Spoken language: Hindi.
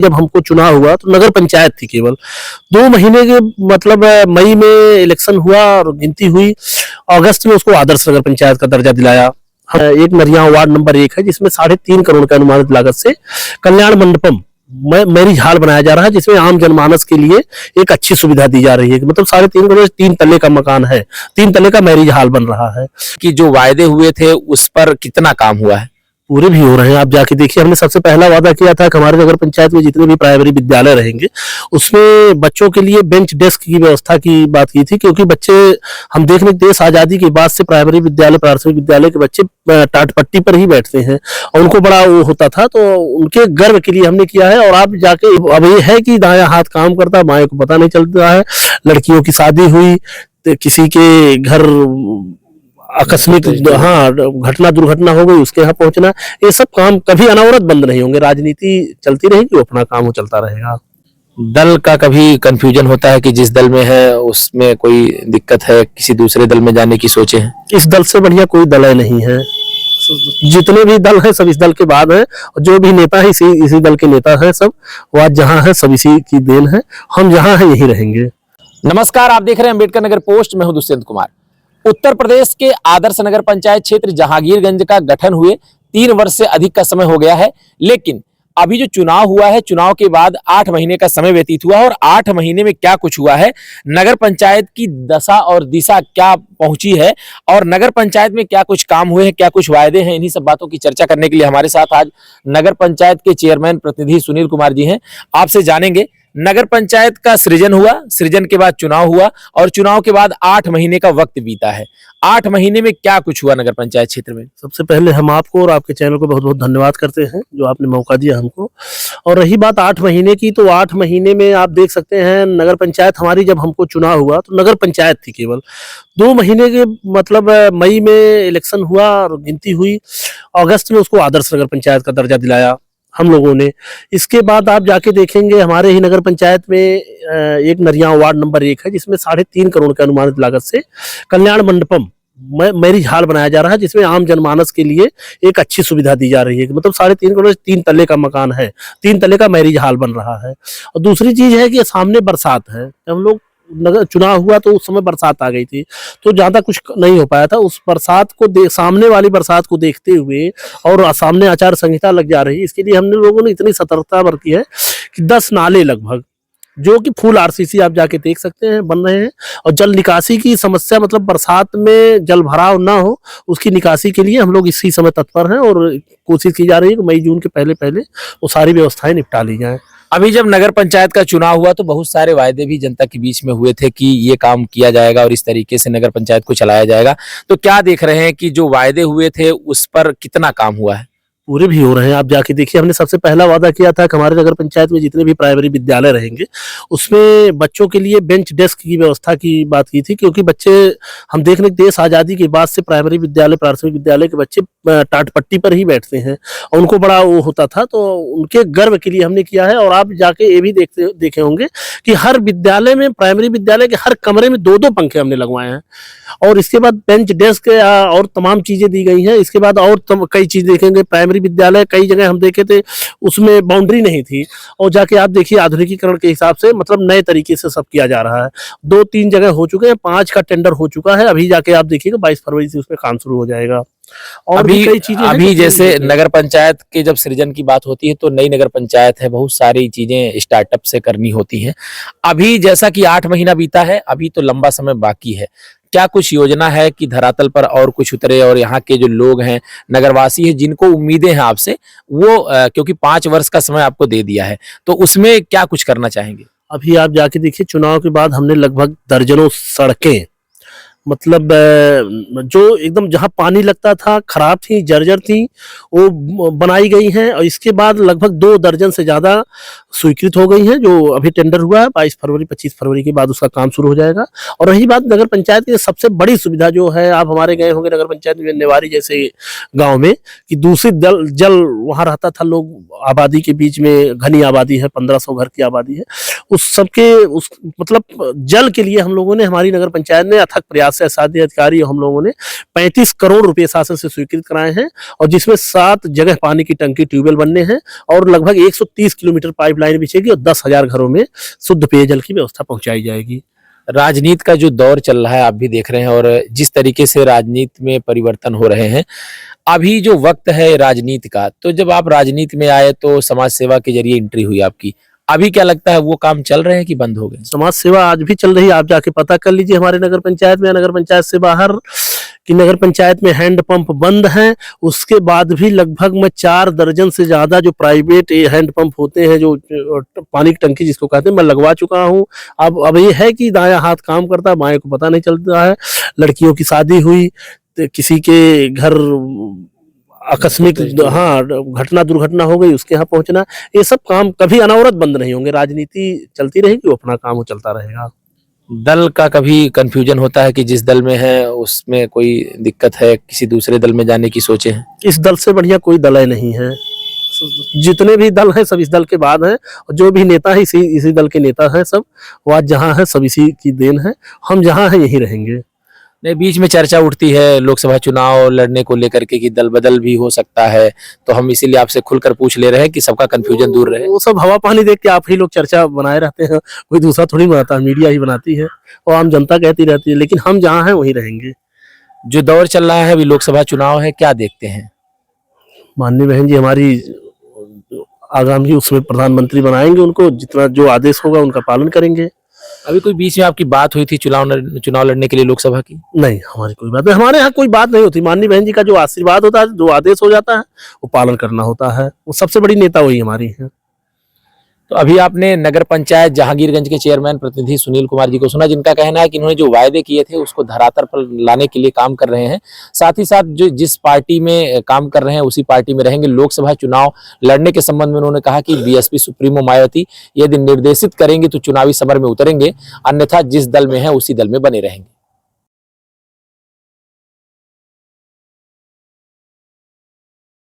जब हमको चुनाव हुआ तो नगर पंचायत थी केवल 2 महीने के मतलब मई में इलेक्शन हुआ और गिनती हुई। अगस्त में उसको आदर्श नगर पंचायत का दर्जा दिलाया। एक नरिया वार्ड नंबर 1 है जिसमें 3.5 करोड़ का अनुमानित लागत से कल्याण मंडपम मैरिज हॉल बनाया जा रहा है, जिसमें आम जनमानस के लिए एक अच्छी सुविधा दी जा रही है। मतलब 3.5 करोड़ 3 तल्ले का मकान है, 3 तल्ले का मैरिज हॉल बन रहा है। कि जो वायदे हुए थे उस पर कितना काम हुआ है? पूरे भी हो रहे हैं। आप जाके देखिए, हमने सबसे पहला वादा किया था कि हमारे नगर पंचायत में जितने भी प्राइमरी विद्यालय रहेंगे उसमें बच्चों के लिए बेंच डेस्क की व्यवस्था की बात की थी, क्योंकि बच्चे हम देखने देश आजादी के बाद से प्राइमरी विद्यालय प्राथमिक विद्यालय के बच्चे टाट पट्टी पर ही बैठते हैं और उनको बड़ा वो होता था, तो उनके गर्व के लिए हमने किया है। और आप जाके अब ये है कि दायां हाथ काम करता बाएं को पता नहीं चलता है। लड़कियों की शादी हुई तो किसी के घर आकस्मिक घटना दुर्घटना हो गई, उसके यहाँ पहुंचना, ये सब काम कभी अनवरत बंद नहीं होंगे। राजनीति चलती रहेगी, वो अपना काम वो चलता रहेगा। दल का कभी कंफ्यूजन होता है कि जिस दल में है उसमें कोई दिक्कत है, किसी दूसरे दल में जाने की सोचे हैं? इस दल से बढ़िया कोई दल नहीं है। जितने भी दल हैं सब इस दल के बाद है, और जो भी नेता है इसी दल के नेता है। सब वो आज जहाँ है सब इसी की देन है। हम जहाँ हैं यही रहेंगे। नमस्कार, आप देख रहे हैं अम्बेडकर नगर पोस्ट। मैं हूं दुष्यंत कुमार। उत्तर प्रदेश के आदर्श नगर पंचायत क्षेत्र जहांगीरगंज का गठन हुए 3 वर्ष से अधिक का समय हो गया है, लेकिन अभी जो चुनाव हुआ है, चुनाव के बाद 8 महीने का समय व्यतीत हुआ और 8 महीने में क्या कुछ हुआ है, नगर पंचायत की दशा और दिशा क्या पहुंची है और नगर पंचायत में क्या कुछ काम हुए हैं, क्या कुछ वायदे हैं, इन्हीं सब बातों की चर्चा करने के लिए हमारे साथ आज नगर पंचायत के चेयरमैन प्रतिनिधि सुनील कुमार जी हैं। आपसे जानेंगे, नगर पंचायत का सृजन हुआ, सृजन के बाद चुनाव हुआ और चुनाव के बाद 8 महीने का वक्त बीता है। 8 महीने में क्या कुछ हुआ नगर पंचायत क्षेत्र में? सबसे पहले हम आपको और आपके चैनल को बहुत बहुत धन्यवाद करते हैं जो आपने मौका दिया हमको। और रही बात 8 महीने की, तो 8 महीने में आप देख सकते हैं नगर पंचायत हमारी जब हमको चुनाव हुआ तो नगर पंचायत थी केवल 2 महीने के मतलब मई में इलेक्शन हुआ और गिनती हुई। अगस्त में उसको आदर्श नगर पंचायत का दर्जा दिलाया हम लोगों ने। इसके बाद आप जाके देखेंगे हमारे ही नगर पंचायत में एक नरिया वार्ड नंबर 1 है जिसमें 3.5 करोड़ का अनुमानित लागत से कल्याण मंडपम मैरिज हॉल बनाया जा रहा है, जिसमें आम जनमानस के लिए एक अच्छी सुविधा दी जा रही है। मतलब 3.5 करोड़ 3 तल्ले का मकान है, 3 तल्ले का मैरिज हॉल बन रहा है। और दूसरी चीज है कि सामने बरसात है। हम लोग नगर चुनाव हुआ तो उस समय बरसात आ गई थी, तो ज्यादा कुछ नहीं हो पाया था। उस बरसात को सामने वाली बरसात को देखते हुए और सामने आचार संहिता लग जा रही, इसके लिए हमने लोगों ने इतनी सतर्कता बरती है कि 10 नाले लगभग, जो कि फुल आरसीसी आप जाके देख सकते हैं, बन रहे हैं। और जल निकासी की समस्या, मतलब बरसात में जल भराव ना हो उसकी निकासी के लिए हम लोग इसी समय तत्पर हैं और कोशिश की जा रही है कि मई जून के पहले पहले वो सारी व्यवस्थाएं निपटा ली जाएं। अभी जब नगर पंचायत का चुनाव हुआ तो बहुत सारे वायदे भी जनता के बीच में हुए थे कि ये काम किया जाएगा और इस तरीके से नगर पंचायत को चलाया जाएगा। तो क्या देख रहे हैं कि जो वायदे हुए थे उस पर कितना काम हुआ है? पूरे भी हो रहे हैं। आप जाके देखिए, हमने सबसे पहला वादा किया था कि हमारे नगर पंचायत में जितने भी प्राइमरी विद्यालय रहेंगे उसमें बच्चों के लिए बेंच डेस्क की व्यवस्था की बात की थी, क्योंकि बच्चे हम देखने देश आजादी के बाद से प्राइमरी विद्यालय प्राथमिक विद्यालय के बच्चे टाट पट्टी पर ही बैठते हैं और उनको बड़ा वो होता था, तो उनके गर्व के लिए हमने किया है। और आप जाके ये भी देखे होंगे कि हर विद्यालय में, प्राइमरी विद्यालय के हर कमरे में 2-2 पंखे हमने लगवाए हैं। और इसके बाद बेंच डेस्क और तमाम चीजें दी गई हैं। इसके बाद और कई चीज देखेंगे। प्राइमरी विद्यालय कई जगह हम देखे थे उसमें बाउंड्री नहीं थी, और जाके आप देखिए आधुनिकीकरण के हिसाब से मतलब नए तरीके से सब किया जा रहा है। 2-3 जगह हो चुके हैं, 5 का टेंडर हो चुका है। अभी जाके आप देखिएगा 22 फरवरी से उसमें काम शुरू हो जाएगा। और अभी कई चीजें अभी जैसे नगर पंचायत के जब सृजन की बात होती है तो नई नगर पंचायत है, बहुत सारी चीजें स्टार्टअप से करनी होती हैं। अभी जैसा कि 8 महीना बीता है, अभी तो लंबा समय बाकी है। क्या कुछ योजना है कि धरातल पर और कुछ उतरे और यहाँ के जो लोग हैं, नगरवासी हैं, जिनको उम्मीदें हैं आपसे, वो क्योंकि 5 वर्ष का समय आपको दे दिया है, तो उसमें क्या कुछ करना चाहेंगे? अभी आप जाके देखिए, चुनाव के बाद हमने लगभग दर्जनों सड़कें, मतलब जो एकदम जहां पानी लगता था, खराब थी, जर्जर थी, वो बनाई गई हैं। और इसके बाद लगभग 2 दर्जन से ज्यादा स्वीकृत हो गई हैं, जो अभी टेंडर हुआ है। 22 फरवरी 25 फरवरी के बाद उसका काम शुरू हो जाएगा। और रही बात नगर पंचायत की सबसे बड़ी सुविधा जो है, आप हमारे गए होंगे नगर पंचायत में नेवारी जैसे गाँव में, कि दूषित जल वहाँ रहता था। लोग आबादी के बीच में, घनी आबादी है, 1500 घर की आबादी है, उस सबके मतलब जल के लिए हम लोगों ने, हमारी नगर पंचायत ने अथक प्रयास शासकीय अधिकारी हम लोगों ने 35 करोड़ रुपए शासन से स्वीकृत कराए हैं, और जिसमें 7 जगह पानी की टंकी ट्यूबवेल बनने हैं, और लगभग 130 किलोमीटर पाइपलाइन बिछेगी, और 10,000 घरों में शुद्ध पेयजल की व्यवस्था पहुंचाई जाएगी। राजनीति का जो दौर चल रहा है आप भी देख रहे हैं, और जिस तरीके से राजनीति में परिवर्तन हो रहे हैं, अभी जो वक्त है राजनीति का, तो जब आप राजनीति में आए तो समाज सेवा के जरिए एंट्री हुई आपकी, अभी क्या लगता है वो काम चल रहे हैं कि बंद हो गए? समाज सेवा आज भी चल रही है, आप जाके पता कर लीजिए हमारे नगर पंचायत में या नगर पंचायत से बाहर कि नगर पंचायत में हैंडपंप बंद हैं। उसके बाद भी लगभग में 4 दर्जन से ज्यादा जो प्राइवेट हैंडपंप होते हैं, जो पानी की टंकी जिसको कहते हैं, मैं लगवा चुका हूं। अब ये है कि दाया हाथ काम करता है, बाएं को पता नहीं चलता है। लड़कियों की शादी हुई तो किसी के घर आकस्मिक घटना दुर्घटना हो गई, उसके यहाँ पहुंचना, ये सब काम कभी अनवरत बंद नहीं होंगे। राजनीति चलती रहेगी, वो अपना काम वो चलता रहेगा। दल का कभी कंफ्यूजन होता है कि जिस दल में है उसमें कोई दिक्कत है, किसी दूसरे दल में जाने की सोचे हैं? इस दल से बढ़िया कोई दल ही नहीं है। जितने भी दल हैं सब इस दल के बाद हैं, और जो भी नेता है इसी दल के नेता हैं सब। वो आज जहाँ है सब इसी की देन है, हम जहाँ हैं यहीं रहेंगे। नहीं, बीच में चर्चा उठती है लोकसभा चुनाव लड़ने को लेकर के कि दल बदल भी हो सकता है, तो हम इसीलिए आपसे खुलकर पूछ ले रहे हैं कि सबका कंफ्यूजन दूर रहे। वो सब हवा पानी देख के आप ही लोग चर्चा बनाए रहते हैं, कोई दूसरा थोड़ी बनाता है, मीडिया ही बनाती है और आम जनता कहती रहती है, लेकिन हम जहाँ हैं वहीं रहेंगे। जो दौर चल रहा है अभी लोकसभा चुनाव है, क्या देखते हैं? माननीय बहन जी हमारी आगामी उसमें प्रधानमंत्री बनाएंगे, उनको जितना जो आदेश होगा उनका पालन करेंगे। अभी कोई बीच में आपकी बात हुई थी चुनाव लड़ने के लिए लोकसभा की? नहीं, हमारी कोई बात नहीं, हमारे यहाँ कोई बात नहीं होती। माननीय बहन जी का जो आशीर्वाद होता है, जो आदेश हो जाता है, वो पालन करना होता है। वो सबसे बड़ी नेता वही हमारी है। तो अभी आपने नगर पंचायत जहांगीरगंज के चेयरमैन प्रतिनिधि सुनील कुमार जी को सुना, जिनका कहना है कि इन्होंने जो वायदे किए थे उसको धरातल पर लाने के लिए काम कर रहे हैं। साथ ही साथ जो जिस पार्टी में काम कर रहे हैं उसी पार्टी में रहेंगे। लोकसभा चुनाव लड़ने के संबंध में उन्होंने कहा कि बीएसपी सुप्रीमो मायावती यदि निर्देशित करेंगे तो चुनावी समर में उतरेंगे, अन्यथा जिस दल में है उसी दल में बने रहेंगे।